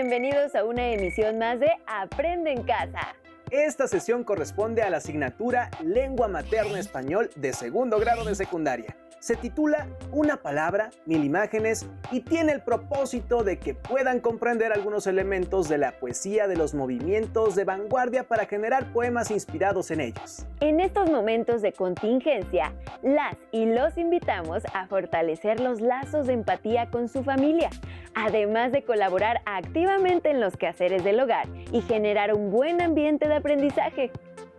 bienvenidos a una emisión más de Aprende en Casa. Esta sesión corresponde a la asignatura Lengua Materna Español de segundo grado de secundaria. Se titula Una palabra, 1000 imágenes y tiene el propósito de que puedan comprender algunos elementos de la poesía de los movimientos de vanguardia para generar poemas inspirados en ellos. En estos momentos de contingencia, las y los invitamos a fortalecer los lazos de empatía con su familia, además de colaborar activamente en los quehaceres del hogar y generar un buen ambiente de aprendizaje.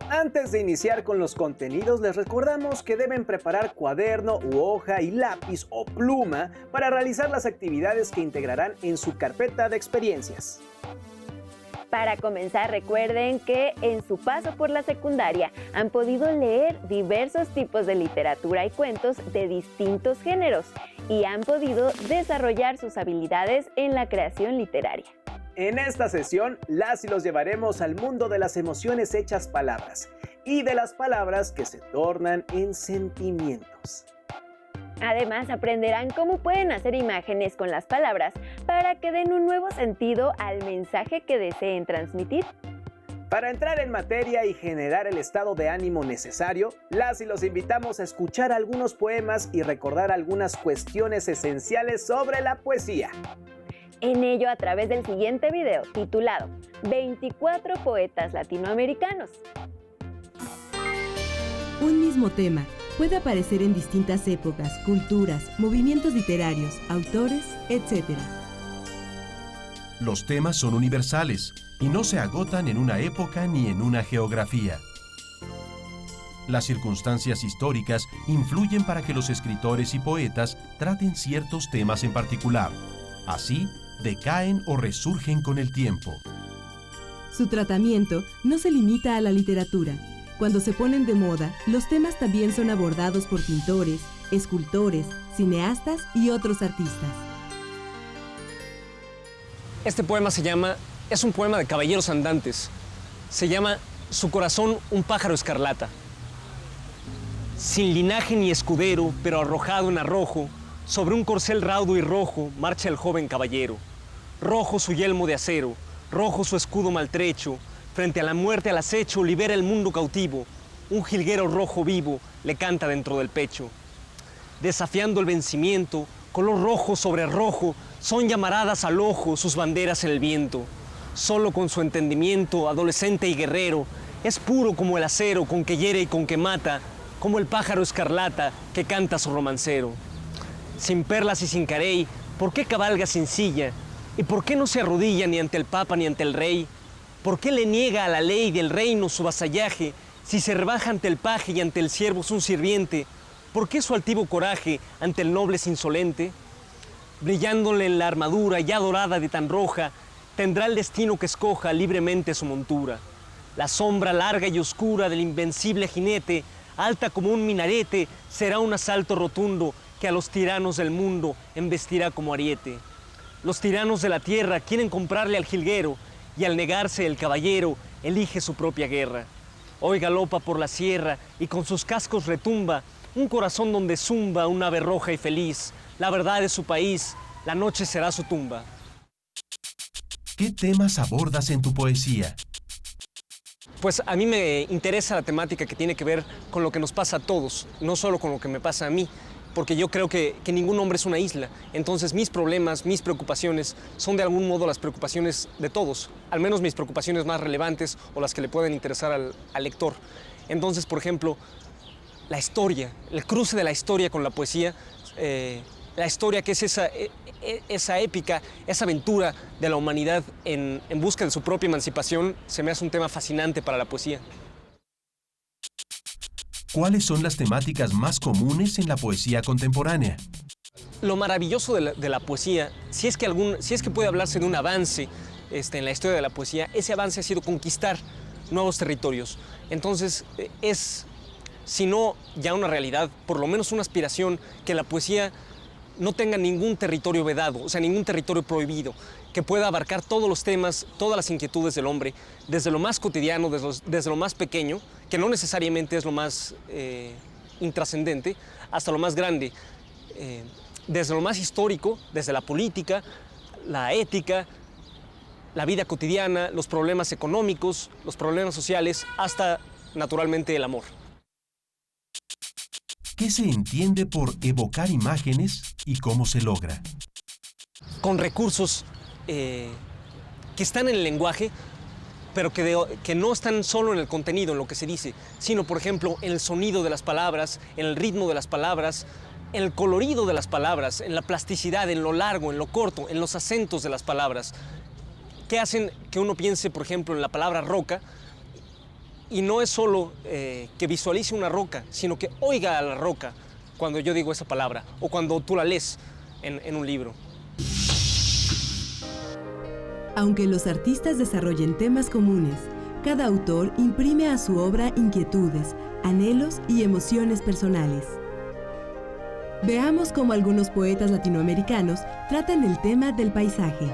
Antes de iniciar con los contenidos, les recordamos que deben preparar cuaderno u hoja y lápiz o pluma para realizar las actividades que integrarán en su carpeta de experiencias. Para comenzar, recuerden que en su paso por la secundaria han podido leer diversos tipos de literatura y cuentos de distintos géneros y han podido desarrollar sus habilidades en la creación literaria. En esta sesión, las y los llevaremos al mundo de las emociones hechas palabras y de las palabras que se tornan en sentimientos. Además, aprenderán cómo pueden hacer imágenes con las palabras para que den un nuevo sentido al mensaje que deseen transmitir. Para entrar en materia y generar el estado de ánimo necesario, las y los invitamos a escuchar algunos poemas y recordar algunas cuestiones esenciales sobre la poesía. En ello a través del siguiente video titulado 24 poetas latinoamericanos. Un mismo tema puede aparecer en distintas épocas, culturas, movimientos literarios, autores, etc. Los temas son universales y no se agotan en una época ni en una geografía. Las circunstancias históricas influyen para que los escritores y poetas traten ciertos temas en particular. Así, decaen o resurgen con el tiempo. Su tratamiento no se limita a la literatura. Cuando se ponen de moda, los temas también son abordados por pintores, escultores, cineastas y otros artistas. Este poema es un poema de caballeros andantes. Se llama Su corazón, un pájaro escarlata. Sin linaje ni escudero, pero arrojado en arrojo, sobre un corcel raudo y rojo marcha el joven caballero. Rojo su yelmo de acero, rojo su escudo maltrecho, frente a la muerte al acecho libera el mundo cautivo. Un jilguero rojo vivo le canta dentro del pecho. Desafiando el vencimiento, color rojo sobre rojo, son llamaradas al ojo sus banderas en el viento. Solo con su entendimiento, adolescente y guerrero, es puro como el acero con que hiere y con que mata, como el pájaro escarlata que canta su romancero. Sin perlas y sin carey, ¿por qué cabalga sin silla? ¿Y por qué no se arrodilla ni ante el papa ni ante el rey? ¿Por qué le niega a la ley del reino su vasallaje, si se rebaja ante el paje y ante el siervo es un sirviente? ¿Por qué su altivo coraje ante el noble es insolente? Brillándole en la armadura ya dorada de tan roja, tendrá el destino que escoja libremente su montura. La sombra larga y oscura del invencible jinete, alta como un minarete, será un asalto rotundo que a los tiranos del mundo embestirá como ariete. Los tiranos de la tierra quieren comprarle al jilguero y al negarse el caballero elige su propia guerra. Hoy galopa por la sierra y con sus cascos retumba un corazón donde zumba un ave roja y feliz. La verdad es su país, la noche será su tumba. ¿Qué temas abordas en tu poesía? Pues a mí me interesa la temática que tiene que ver con lo que nos pasa a todos, no solo con lo que me pasa a mí, porque yo creo que ningún hombre es una isla. Entonces mis problemas, mis preocupaciones son de algún modo las preocupaciones de todos, al menos mis preocupaciones más relevantes o las que le pueden interesar al lector. Entonces, por ejemplo, la historia, el cruce de la historia con la poesía, la historia que es esa épica, esa aventura de la humanidad en busca de su propia emancipación, se me hace un tema fascinante para la poesía. ¿Cuáles son las temáticas más comunes en la poesía contemporánea? Lo maravilloso de la poesía, si es que puede hablarse de un avance en la historia de la poesía, ese avance ha sido conquistar nuevos territorios. Entonces es, si no ya una realidad, por lo menos una aspiración, que la poesía no tenga ningún territorio vedado, o sea, ningún territorio prohibido, que pueda abarcar todos los temas, todas las inquietudes del hombre, desde lo más cotidiano, desde lo más pequeño, que no necesariamente es lo más intrascendente, hasta lo más grande, desde lo más histórico, desde la política, la ética, la vida cotidiana, los problemas económicos, los problemas sociales, hasta, naturalmente, el amor. ¿Qué se entiende por evocar imágenes y cómo se logra? Con recursos que están en el lenguaje, pero que no están solo en el contenido, en lo que se dice, sino, por ejemplo, en el sonido de las palabras, en el ritmo de las palabras, en el colorido de las palabras, en la plasticidad, en lo largo, en lo corto, en los acentos de las palabras, que hacen que uno piense, por ejemplo, en la palabra roca, y no es solo que visualice una roca, sino que oiga a la roca cuando yo digo esa palabra, o cuando tú la lees en un libro. Aunque los artistas desarrollen temas comunes, cada autor imprime a su obra inquietudes, anhelos y emociones personales. Veamos cómo algunos poetas latinoamericanos tratan el tema del paisaje.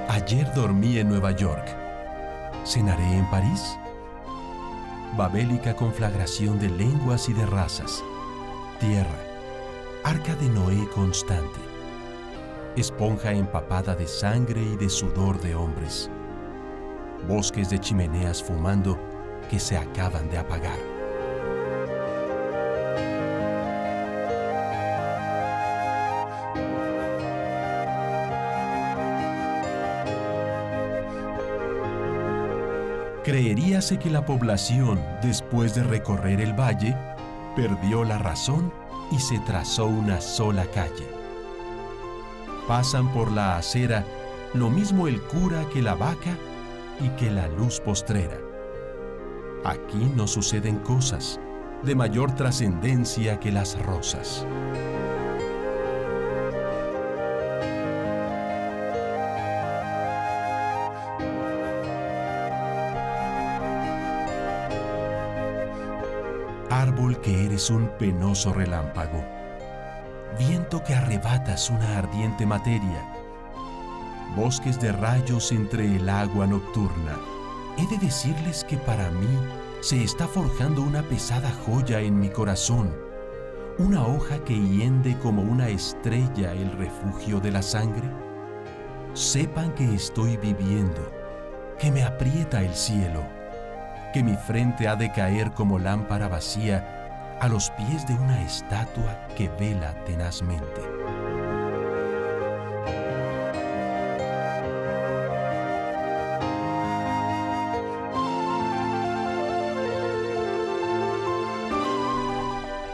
Ayer dormí en Nueva York. ¿Cenaré en París? Babélica conflagración de lenguas y de razas. Tierra, arca de Noé constante. Esponja empapada de sangre y de sudor de hombres. Bosques de chimeneas fumando que se acaban de apagar. Creeríase que la población, después de recorrer el valle, perdió la razón y se trazó una sola calle. Pasan por la acera lo mismo el cura que la vaca y que la luz postrera. Aquí no suceden cosas de mayor trascendencia que las rosas. Árbol que eres un penoso relámpago, viento que arrebatas una ardiente materia, bosques de rayos entre el agua nocturna. He de decirles que para mí se está forjando una pesada joya en mi corazón, una hoja que hiende como una estrella el refugio de la sangre. Sepan que estoy viviendo, que me aprieta el cielo, que mi frente ha de caer como lámpara vacía a los pies de una estatua que vela tenazmente.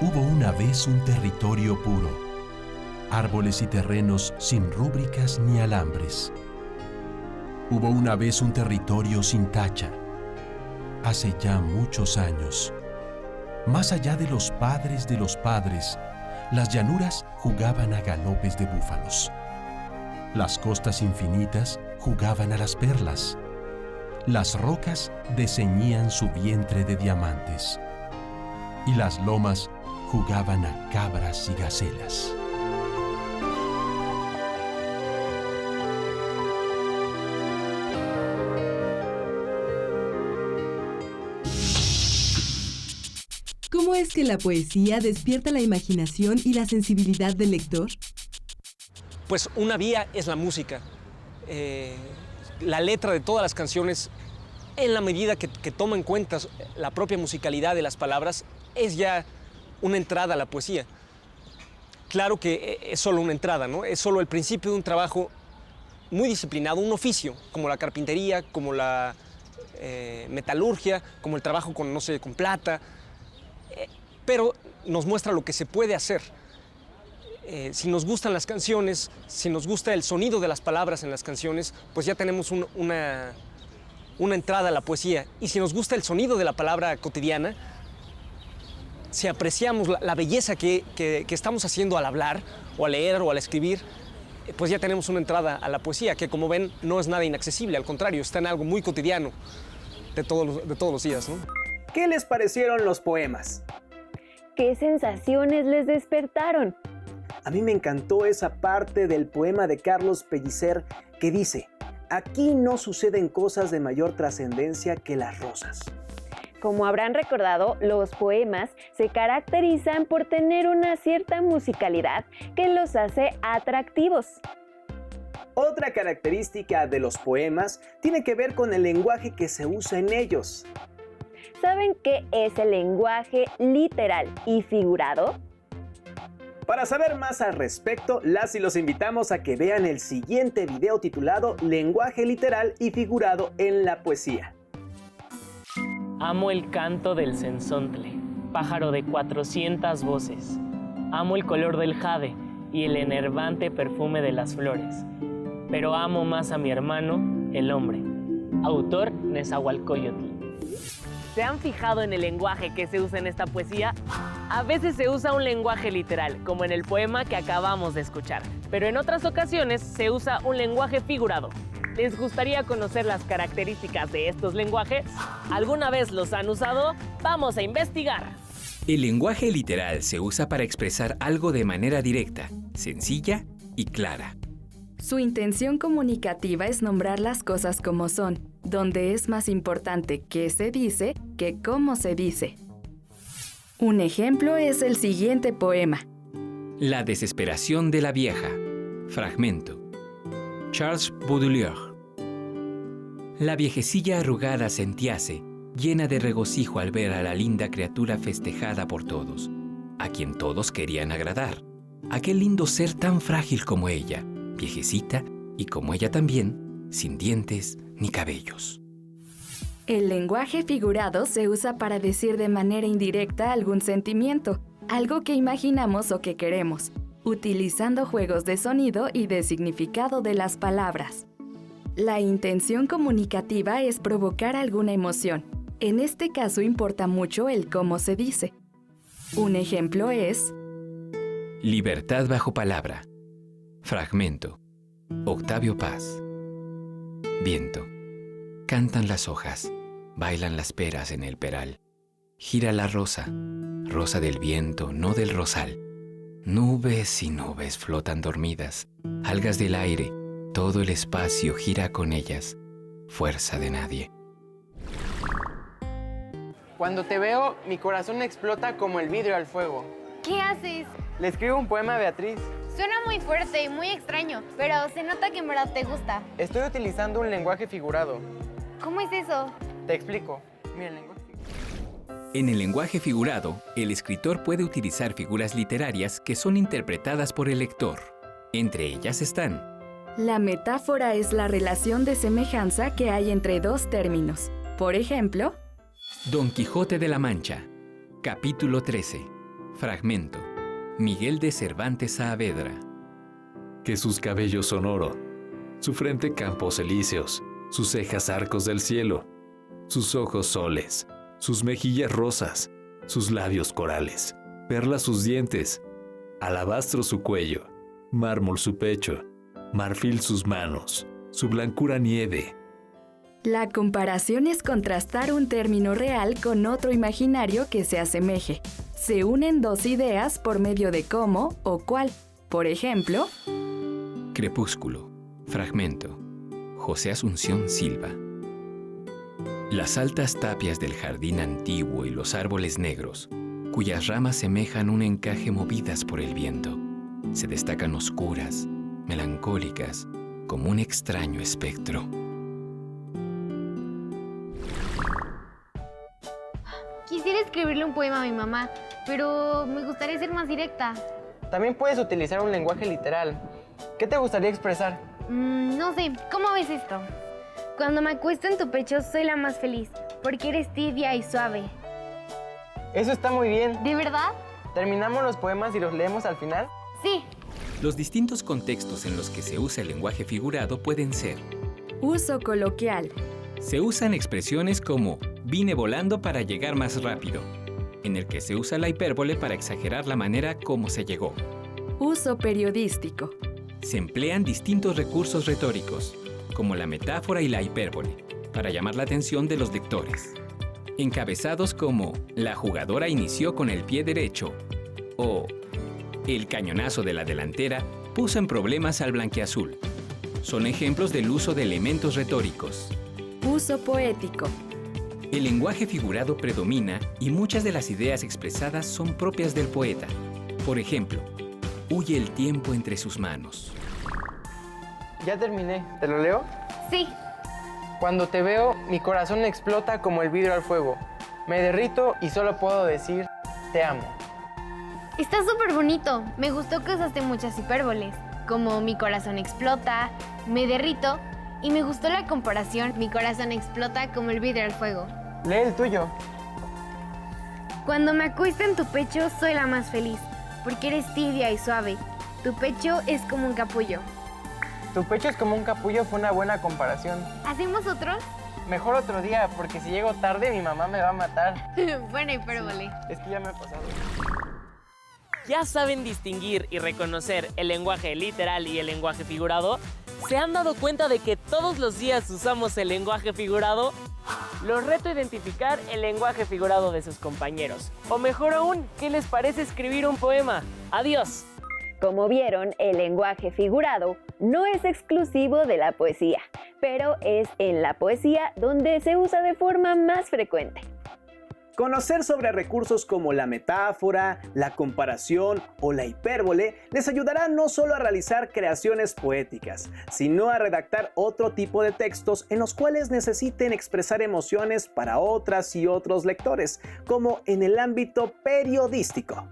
Hubo una vez un territorio puro, árboles y terrenos sin rúbricas ni alambres. Hubo una vez un territorio sin tacha. Hace ya muchos años, más allá de los padres, las llanuras jugaban a galopes de búfalos. Las costas infinitas jugaban a las perlas. Las rocas desceñían su vientre de diamantes. Y las lomas jugaban a cabras y gacelas. ¿Cómo es que la poesía despierta la imaginación y la sensibilidad del lector? Pues una vía es la música. La letra de todas las canciones, en la medida que toma en cuenta la propia musicalidad de las palabras, es ya una entrada a la poesía. Claro que es solo una entrada, ¿no? Es solo el principio de un trabajo muy disciplinado, un oficio, como la carpintería, como la metalurgia, como el trabajo con, no sé, con plata, pero nos muestra lo que se puede hacer. Si nos gustan las canciones, si nos gusta el sonido de las palabras en las canciones, pues ya tenemos una entrada a la poesía. Y si nos gusta el sonido de la palabra cotidiana, si apreciamos la belleza que estamos haciendo al hablar, o al leer, o al escribir, pues ya tenemos una entrada a la poesía, que como ven no es nada inaccesible, al contrario, está en algo muy cotidiano de todos los días, ¿no? ¿Qué les parecieron los poemas? ¿Qué sensaciones les despertaron? A mí me encantó esa parte del poema de Carlos Pellicer que dice: aquí no suceden cosas de mayor trascendencia que las rosas. Como habrán recordado, los poemas se caracterizan por tener una cierta musicalidad que los hace atractivos. Otra característica de los poemas tiene que ver con el lenguaje que se usa en ellos. ¿Saben qué es el lenguaje literal y figurado? Para saber más al respecto, las y los invitamos a que vean el siguiente video titulado Lenguaje literal y figurado en la poesía. Amo el canto del cenzontle, pájaro de 400 voces. Amo el color del jade y el enervante perfume de las flores. Pero amo más a mi hermano, el hombre. Autor Nezahualcóyotl. ¿Se han fijado en el lenguaje que se usa en esta poesía? A veces se usa un lenguaje literal, como en el poema que acabamos de escuchar, pero en otras ocasiones se usa un lenguaje figurado. ¿Les gustaría conocer las características de estos lenguajes? ¿Alguna vez los han usado? ¡Vamos a investigar! El lenguaje literal se usa para expresar algo de manera directa, sencilla y clara. Su intención comunicativa es nombrar las cosas como son, donde es más importante qué se dice que cómo se dice. Un ejemplo es el siguiente poema. La desesperación de la vieja. Fragmento. Charles Baudelaire. La viejecilla arrugada sentíase, llena de regocijo al ver a la linda criatura festejada por todos, a quien todos querían agradar. Aquel lindo ser tan frágil como ella, viejecita y como ella también, sin dientes ni cabellos. El lenguaje figurado se usa para decir de manera indirecta algún sentimiento, algo que imaginamos o que queremos, utilizando juegos de sonido y de significado de las palabras. La intención comunicativa es provocar alguna emoción. En este caso importa mucho el cómo se dice. Un ejemplo es: Libertad bajo palabra. Fragmento. Octavio Paz. Viento. Cantan las hojas, bailan las peras en el peral. Gira la rosa, rosa del viento, no del rosal. Nubes y nubes flotan dormidas, algas del aire, todo el espacio gira con ellas, fuerza de nadie. Cuando te veo, mi corazón explota como el vidrio al fuego. ¿Qué haces? Le escribo un poema a Beatriz. Suena muy fuerte y muy extraño, pero se nota que en verdad te gusta. Estoy utilizando un lenguaje figurado. ¿Cómo es eso? Te explico. Mira, el lenguaje figurado. En el lenguaje figurado, el escritor puede utilizar figuras literarias que son interpretadas por el lector. Entre ellas están: la metáfora es la relación de semejanza que hay entre dos términos. Por ejemplo, Don Quijote de la Mancha, capítulo 13, fragmento. Miguel de Cervantes Saavedra. Que sus cabellos son oro, su frente campos elíseos, sus cejas arcos del cielo, sus ojos soles, sus mejillas rosas, sus labios corales, perlas sus dientes, alabastro su cuello, mármol su pecho, marfil sus manos, su blancura nieve. la comparación es contrastar un término real con otro imaginario que se asemeje. Se unen dos ideas por medio de cómo o cuál. Por ejemplo, Crepúsculo, fragmento. José Asunción Silva. Las altas tapias del jardín antiguo y los árboles negros, cuyas ramas semejan un encaje movidas por el viento, se destacan oscuras, melancólicas, como un extraño espectro. Quisiera escribirle un poema a mi mamá, pero me gustaría ser más directa. También puedes utilizar un lenguaje literal. ¿Qué te gustaría expresar? No sé, ¿cómo ves esto? Cuando me acuesto en tu pecho soy la más feliz, porque eres tibia y suave. Eso está muy bien. ¿De verdad? ¿Terminamos los poemas y los leemos al final? Sí. Los distintos contextos en los que se usa el lenguaje figurado pueden ser: uso coloquial. Se usan expresiones como vine volando para llegar más rápido, en el que se usa la hipérbole para exagerar la manera como se llegó. Uso periodístico. Se emplean distintos recursos retóricos, como la metáfora y la hipérbole, para llamar la atención de los lectores. Encabezados como la jugadora inició con el pie derecho o el cañonazo de la delantera puso en problemas al blanquiazul. Son ejemplos del uso de elementos retóricos. Uso poético. El lenguaje figurado predomina y muchas de las ideas expresadas son propias del poeta. Por ejemplo, huye el tiempo entre sus manos. Ya terminé. ¿Te lo leo? Sí. Cuando te veo, mi corazón explota como el vidrio al fuego. Me derrito y solo puedo decir, te amo. Está súper bonito. Me gustó que usaste muchas hipérboles, como mi corazón explota, me derrito, y me gustó la comparación, mi corazón explota como el vidrio al fuego. Lee el tuyo. Cuando me acuesto en tu pecho, soy la más feliz, porque eres tibia y suave. Tu pecho es como un capullo. Tu pecho es como un capullo fue una buena comparación. ¿Hacemos otro? Mejor otro día, porque si llego tarde mi mamá me va a matar. Buena hipérbole. Es que ya me ha pasado. ¿Ya saben distinguir y reconocer el lenguaje literal y el lenguaje figurado? ¿Se han dado cuenta de que todos los días usamos el lenguaje figurado? Los reto a identificar el lenguaje figurado de sus compañeros. O mejor aún, ¿qué les parece escribir un poema? ¡Adiós! Como vieron, el lenguaje figurado no es exclusivo de la poesía, pero es en la poesía donde se usa de forma más frecuente. Conocer sobre recursos como la metáfora, la comparación o la hipérbole les ayudará no solo a realizar creaciones poéticas, sino a redactar otro tipo de textos en los cuales necesiten expresar emociones para otras y otros lectores, como en el ámbito periodístico.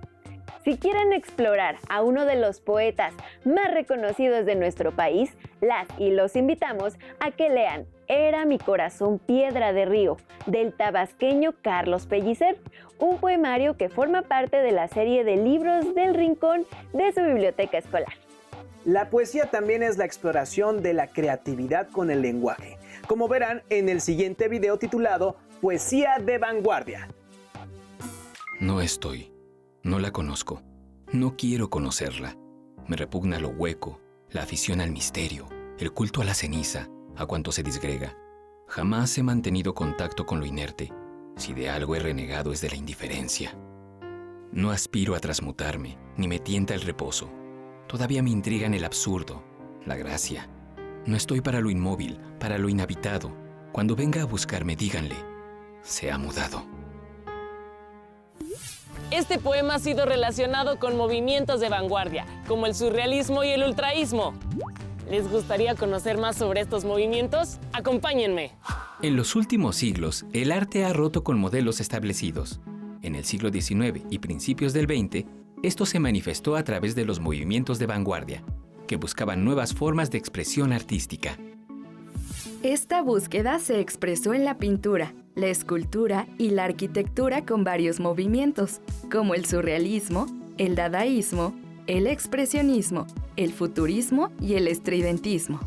Si quieren explorar a uno de los poetas más reconocidos de nuestro país, las y los invitamos a que lean Era mi corazón piedra de río, del tabasqueño Carlos Pellicer, un poemario que forma parte de la serie de libros del Rincón de su biblioteca escolar. La poesía también es la exploración de la creatividad con el lenguaje, como verán en el siguiente video titulado Poesía de Vanguardia. No estoy. No la conozco. No quiero conocerla. Me repugna lo hueco, la afición al misterio, el culto a la ceniza, a cuanto se disgrega. Jamás he mantenido contacto con lo inerte. Si de algo he renegado es de la indiferencia. No aspiro a transmutarme, ni me tienta el reposo. Todavía me intrigan el absurdo, la gracia. No estoy para lo inmóvil, para lo inhabitado. Cuando venga a buscarme, díganle, se ha mudado. Este poema ha sido relacionado con movimientos de vanguardia, como el surrealismo y el ultraísmo. ¿Les gustaría conocer más sobre estos movimientos? ¡Acompáñenme! En los últimos siglos, el arte ha roto con modelos establecidos. En el siglo XIX y principios del XX, esto se manifestó a través de los movimientos de vanguardia, que buscaban nuevas formas de expresión artística. Esta búsqueda se expresó en la pintura, la escultura y la arquitectura con varios movimientos, como el surrealismo, el dadaísmo, el expresionismo, el futurismo y el estridentismo.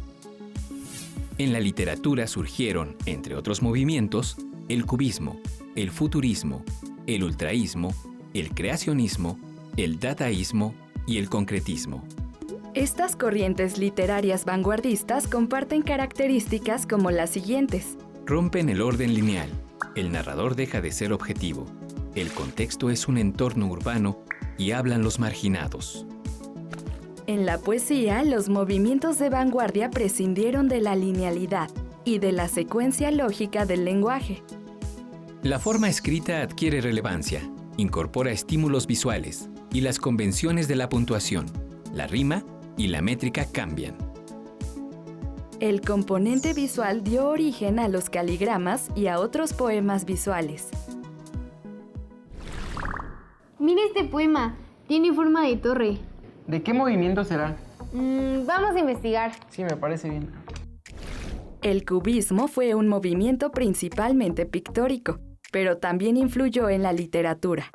En la literatura surgieron, entre otros movimientos, el cubismo, el futurismo, el ultraísmo, el creacionismo, el dadaísmo y el concretismo. Estas corrientes literarias vanguardistas comparten características como las siguientes. Rompen el orden lineal. El narrador deja de ser objetivo. El contexto es un entorno urbano y hablan los marginados. En la poesía, los movimientos de vanguardia prescindieron de la linealidad y de la secuencia lógica del lenguaje. La forma escrita adquiere relevancia, incorpora estímulos visuales y las convenciones de la puntuación, la rima y la métrica cambian. El componente visual dio origen a los caligramas y a otros poemas visuales. Mira este poema, tiene forma de torre. ¿De qué movimiento será? Vamos a investigar. Sí, me parece bien. El cubismo fue un movimiento principalmente pictórico, pero también influyó en la literatura.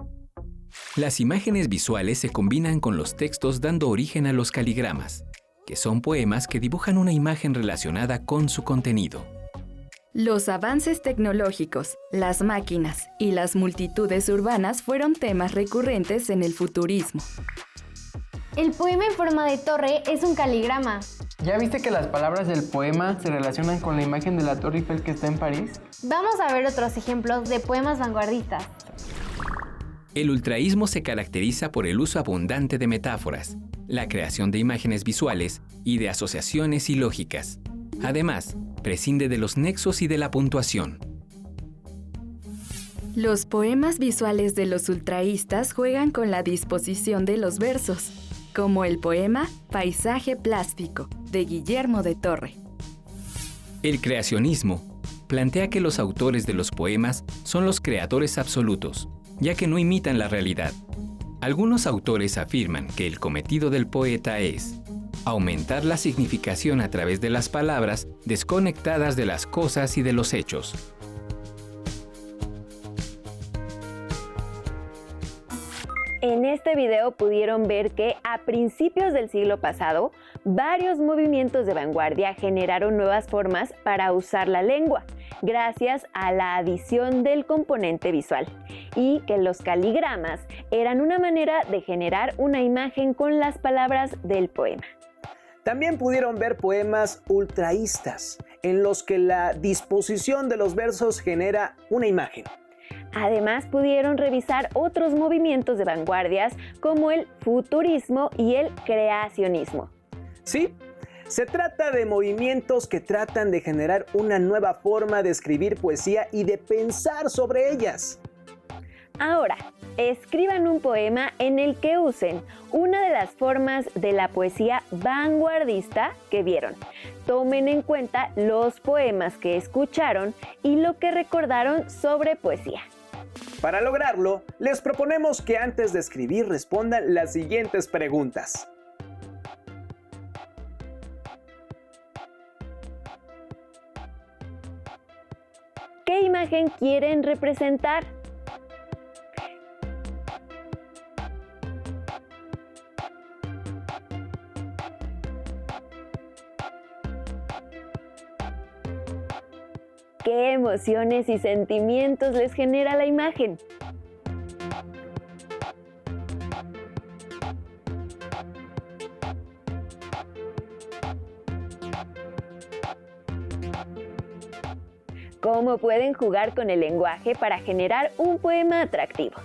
Las imágenes visuales se combinan con los textos dando origen a los caligramas, que son poemas que dibujan una imagen relacionada con su contenido. Los avances tecnológicos, las máquinas y las multitudes urbanas fueron temas recurrentes en el futurismo. El poema en forma de torre es un caligrama. ¿Ya viste que las palabras del poema se relacionan con la imagen de la Torre Eiffel que está en París? Vamos a ver otros ejemplos de poemas vanguardistas. El ultraísmo se caracteriza por el uso abundante de metáforas, la creación de imágenes visuales y de asociaciones ilógicas. Además, prescinde de los nexos y de la puntuación. Los poemas visuales de los ultraístas juegan con la disposición de los versos, como el poema Paisaje Plástico, de Guillermo de Torre. El creacionismo plantea que los autores de los poemas son los creadores absolutos, ya que no imitan la realidad. Algunos autores afirman que el cometido del poeta es aumentar la significación a través de las palabras desconectadas de las cosas y de los hechos. En este video pudieron ver que a principios del siglo pasado, varios movimientos de vanguardia generaron nuevas formas para usar la lengua, gracias a la adición del componente visual, y que los caligramas eran una manera de generar una imagen con las palabras del poema. También pudieron ver poemas ultraístas, en los que la disposición de los versos genera una imagen. Además, pudieron revisar otros movimientos de vanguardias como el futurismo y el creacionismo. Sí, se trata de movimientos que tratan de generar una nueva forma de escribir poesía y de pensar sobre ellas. Ahora, escriban un poema en el que usen una de las formas de la poesía vanguardista que vieron. Tomen en cuenta los poemas que escucharon y lo que recordaron sobre poesía. Para lograrlo, les proponemos que antes de escribir respondan las siguientes preguntas. ¿Qué imagen quieren representar? ¿Qué emociones y sentimientos les genera la imagen? ¿Cómo pueden jugar con el lenguaje para generar un poema atractivo?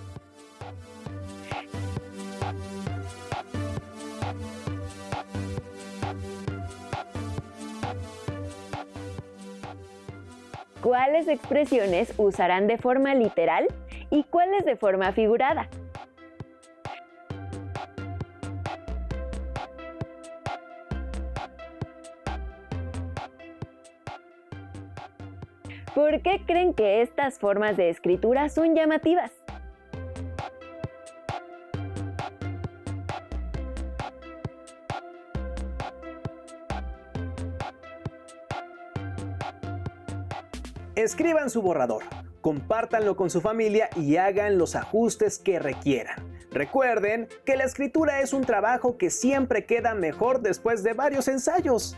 ¿Cuáles expresiones usarán de forma literal y cuáles de forma figurada? ¿Por qué creen que estas formas de escritura son llamativas? Escriban su borrador, compártanlo con su familia y hagan los ajustes que requieran. Recuerden que la escritura es un trabajo que siempre queda mejor después de varios ensayos.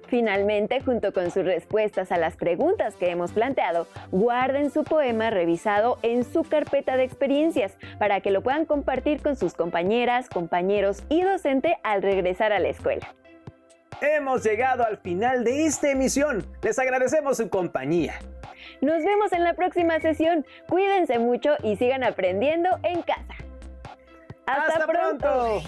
Finalmente, junto con sus respuestas a las preguntas que hemos planteado, guarden su poema revisado en su carpeta de experiencias para que lo puedan compartir con sus compañeras, compañeros y docente al regresar a la escuela. Hemos llegado al final de esta emisión. Les agradecemos su compañía. Nos vemos en la próxima sesión. Cuídense mucho y sigan aprendiendo en casa. ¡Hasta pronto!